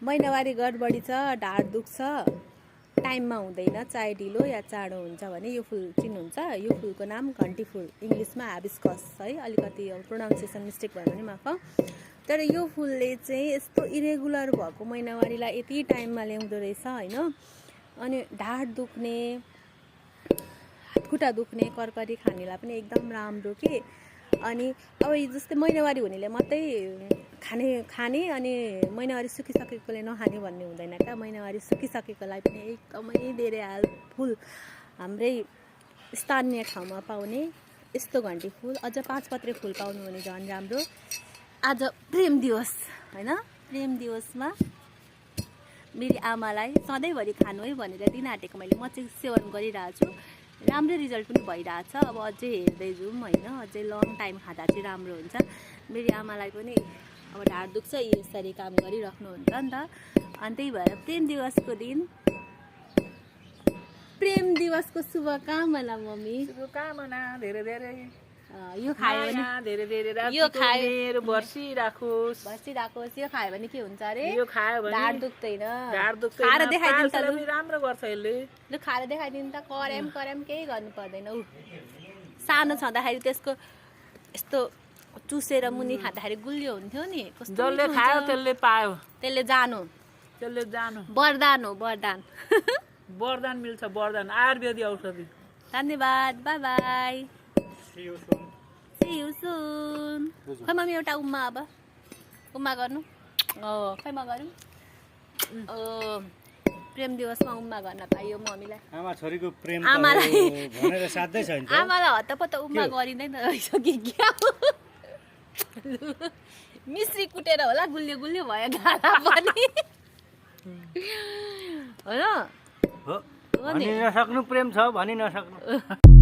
महिनावारी गडबडी छ, ढाड दुख्छ, टाइममा हुँदैन, चाहे ढिलो या चाँडो हुन्छ भने यो फुल चिन्नुहुन्छ। यो फुलको नाम घन्टी फुल, इङ्ग्लिसमा हाबिस्कस है। अलिकति प्रोनाउन्सिएसन मिस्टेक भयो भने माफ। तर यो फुलले चाहिँ यस्तो इरेगुलर भएको महिनावारीलाई यति टाइममा ल्याउँदो रहेछ होइन। अनि ढाड दुख्ने, हातखुट्टा दुख्ने, कर्करी खानेलाई पनि एकदम राम्रो के। अनि अब जस्तै महिनावारी हुनेले मात्रै खाने अनि महिनावारी सुकिसकेकोले नखाने भन्ने हुँदैन क्या। महिनावारी सुकिसकेकोलाई पनि एकदमै धेरै हेल्पफुल हाम्रै स्थानीय ठाउँमा पाउने यस्तो घन्टी फुल। अझ 5 पत्रे फुल पाउनु भने झन् राम्रो। आज प्रेम दिवस होइन, प्रेम दिवसमा मेरी आमालाई सधैँभरि खानु है भनेर दिन आँटेको मैले। म चाहिँ सेवन गरिरहेको छु, राम्रो रिजल्ट पनि भइरहेछ। अब अझै हेर्दै जाउँ होइन, अझै लङ टाइम खाँदा चाहिँ राम्रो हुन्छ। मेरी आमालाई पनि अब ढाड दुख्छ, यसरी काम गरिराख्नुहुन्छ नि त। अनि त्यही भएर प्रेम दिवसको दिन, प्रेम दिवसको शुभकामना मम्मी। शुभकामना धेरै धेरै। यो खायो भने धेरै धेरै यो खायो मेरो बर्सिराखोस्। यो खायो भने के हुन्छ अरे? यो खायो भने ढाड दुख्दैन। ढाड दुख्दैन। खाएर देखाइदिनु त लु। राम्रो गर्छ यसले। लु खाएर देखाइदिनु त। करम केही गर्नु पर्दैन। ऊ सानो छँदाखेरि त्यसको यस्तो चुसेर मुनि खाँदाखेरि गुलियो हुन्थ्यो नि। कस्तो जसले खायो त्यसले पायो, त्यसले जानु वरदान हो, वरदान। वरदान मिल्छ, वरदान आयुर्वेदिक औषधि। धन्यवाद, by by, see you soon। खै मम्मी एउटा उम्मा, अब उम्मा गर्नु। खै म गरौँ। प्रेम दिवसमा उम्मा गर्न पाइयो मम्मीलाई। आमा छोरीको प्रेम आमालाई भनेर साध्यै छैन। आमालाई हतपत उम्मा गरिँदैन रहेछ कि क्या। मिश्री कुटेर होला, गुलियो गुलियो भयो गाला पनि हो। भनि नसक्नु प्रेम छ, भनि नसक्नु।